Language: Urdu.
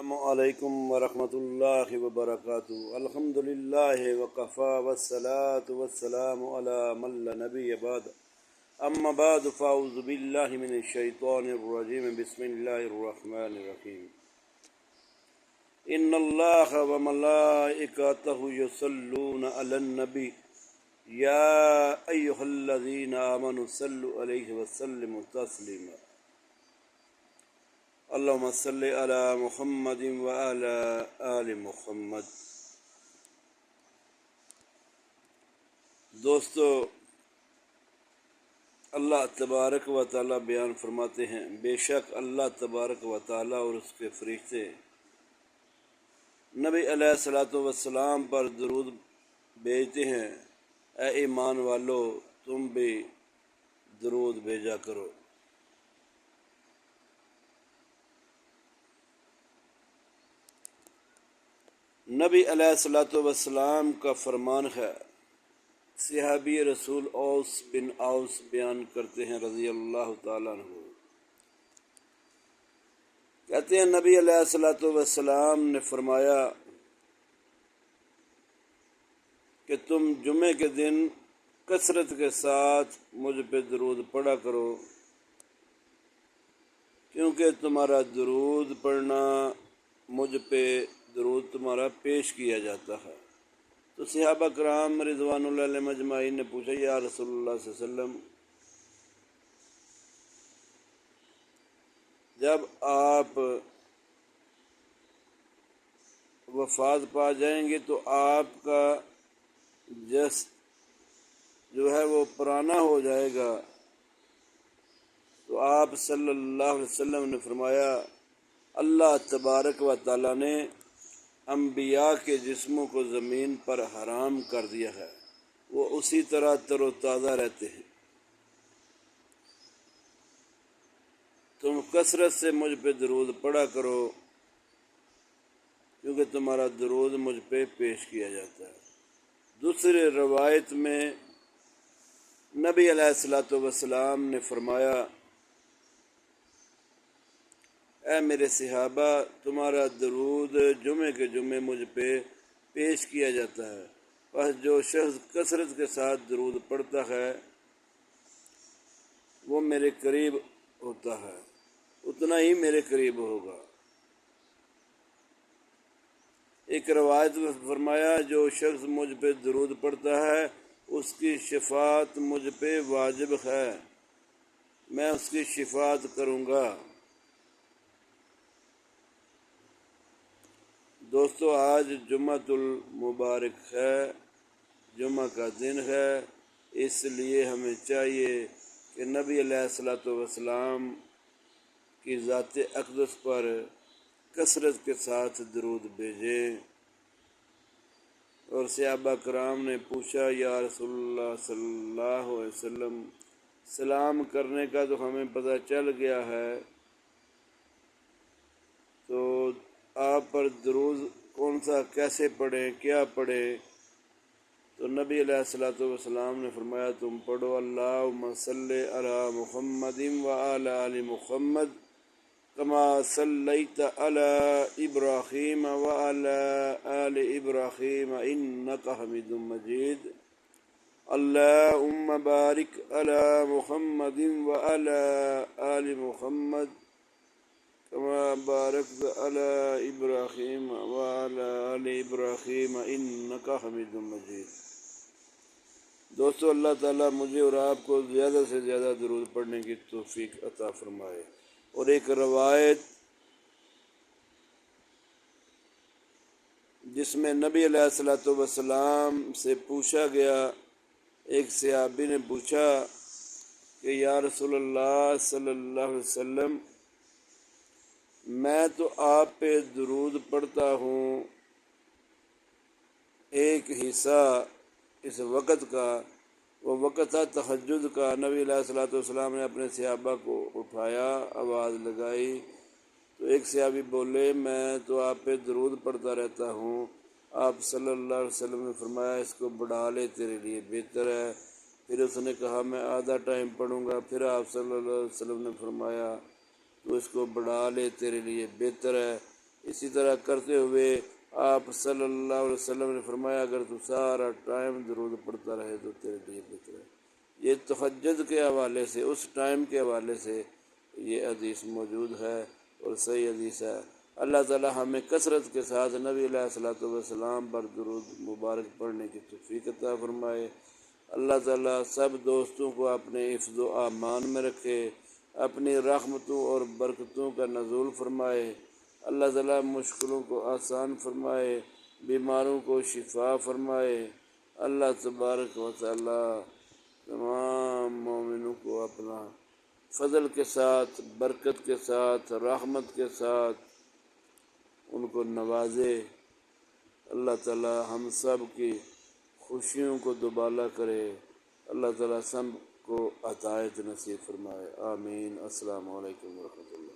السلام علیکم ورحمۃ اللہ وبرکاتہ۔ الحمد للہ وقفا والصلاة والسلام علی من لا نبی بعد، اما بعد فاعوذ باللہ من الشیطان الرجیم، بسم اللہ الرحمن الرحیم۔ ان اللہ وملائکتہ یصلون علی النبی یا ایہا الذین آمنوا صلوا علیہ وسلموا تسلیما۔ اللہم صلی علی محمد وعلی آل محمد۔ دوستو، اللہ تبارک و تعالی بیان فرماتے ہیں، بے شک اللہ تبارک و تعالی اور اس کے فرشتے نبی علیہ الصلوۃ والسلام پر درود بھیجتے ہیں۔ اے ایمان والو، تم بھی درود بھیجا کرو۔ نبی علیہ الصلوۃ والسلام کا فرمان ہے، صحابی رسول اوس بن اوس بیان کرتے ہیں رضی اللہ تعالیٰ عنہ، کہتے ہیں نبی علیہ الصلوۃ والسلام نے فرمایا کہ تم جمعے کے دن کثرت کے ساتھ مجھ پہ درود پڑھا کرو، کیونکہ تمہارا درود پڑھنا، مجھ پہ درود تمہارا پیش کیا جاتا ہے۔ تو صحابہ کرام رضوان اللہ علیہم اجمعین نے پوچھا، یا رسول اللہ صلی اللہ علیہ وسلم، جب آپ وفات پا جائیں گے تو آپ کا جسد جو ہے وہ پرانا ہو جائے گا، تو آپ صلی اللہ علیہ وسلم نے فرمایا، اللہ تبارک و تعالیٰ نے انبیاء کے جسموں کو زمین پر حرام کر دیا ہے، وہ اسی طرح تر و تازہ رہتے ہیں۔ تم کثرت سے مجھ پہ درود پڑھا کرو، کیونکہ تمہارا درود مجھ پہ پیش کیا جاتا ہے۔ دوسری روایت میں نبی علیہ الصلوۃ والسلام نے فرمایا، اے میرے صحابہ، تمہارا درود جمعے کے جمعے مجھ پہ پیش کیا جاتا ہے، بس جو شخص کثرت کے ساتھ درود پڑھتا ہے وہ میرے قریب ہوتا ہے، اتنا ہی میرے قریب ہوگا۔ ایک روایت میں فرمایا، جو شخص مجھ پہ درود پڑھتا ہے اس کی شفاعت مجھ پہ واجب ہے، میں اس کی شفاعت کروں گا۔ دوستو، آج جمعۃ المبارک ہے، جمعہ کا دن ہے، اس لیے ہمیں چاہیے کہ نبی علیہ الصلوۃ والسلام کی ذات اقدس پر کثرت کے ساتھ درود بھیجیں۔ اور صحابہ کرام نے پوچھا، یا رسول اللہ صلی اللہ علیہ وسلم، سلام کرنے کا تو ہمیں پتہ چل گیا ہے، تو آپ پر درود کون سا، کیسے پڑھیں، کیا پڑھیں؟ تو نبی علیہ الصلوۃ والسلام نے فرمایا، تم پڑھو، اللہم صلی علی محمد وعلی آل محمد کما صلیت علی ابراہیم وعلی آل ابراہیم انک حمید مجید، اللہم بارک علی محمد وعلی آل محمد کما بارکت علی ابراہیم وعلی آل ابراہیم انک حمید مجید۔ دوستو، اللہ تعالیٰ مجھے اور آپ کو زیادہ سے زیادہ درود پڑھنے کی توفیق عطا فرمائے۔ اور ایک روایت جس میں نبی علیہ الصلوۃ والسلام سے پوچھا گیا، ایک صحابی نے پوچھا کہ یا رسول اللہ صلی اللہ علیہ وسلم، میں تو آپ پہ درود پڑھتا ہوں، ایک حصہ اس وقت کا، وہ وقت تھا تہجد کا۔ نبی علیہ الصلوۃ والسلام نے اپنے صحابہ کو اٹھایا، آواز لگائی، تو ایک صحابی بولے، میں تو آپ پہ درود پڑھتا رہتا ہوں۔ آپ صلی اللہ علیہ وسلم نے فرمایا، اس کو بڑھا لے، تیرے لیے بہتر ہے۔ پھر اس نے کہا، میں آدھا ٹائم پڑھوں گا۔ پھر آپ صلی اللہ علیہ وسلم نے فرمایا، تو اس کو بڑھا لے، تیرے لیے بہتر ہے۔ اسی طرح کرتے ہوئے آپ صلی اللہ علیہ وسلم نے فرمایا اگر تو سارا ٹائم درود پڑھتا رہے تو تیرے لیے بہتر ہے۔ یہ تہجد کے حوالے سے، اس ٹائم کے حوالے سے یہ حدیث موجود ہے اور صحیح حدیث ہے۔ اللہ تعالی ہمیں کثرت کے ساتھ نبی علیہ الصلوۃ والسلام پر درود مبارک پڑھنے کی توفیق عطا فرمائے۔ اللہ تعالیٰ سب دوستوں کو اپنے حفظ و امان میں رکھے، اپنی رحمتوں اور برکتوں کا نزول فرمائے۔ اللہ تعالیٰ مشکلوں کو آسان فرمائے، بیماروں کو شفا فرمائے۔ اللہ تبارک و تعالیٰ تمام مومنوں کو اپنا فضل کے ساتھ، برکت کے ساتھ، رحمت کے ساتھ ان کو نوازے۔ اللہ تعالیٰ ہم سب کی خوشیوں کو دوبالا کرے۔ اللہ تعالیٰ سب کو عطایت نصیب فرمائے۔ آمین۔ السلام علیکم ورحمۃ اللہ۔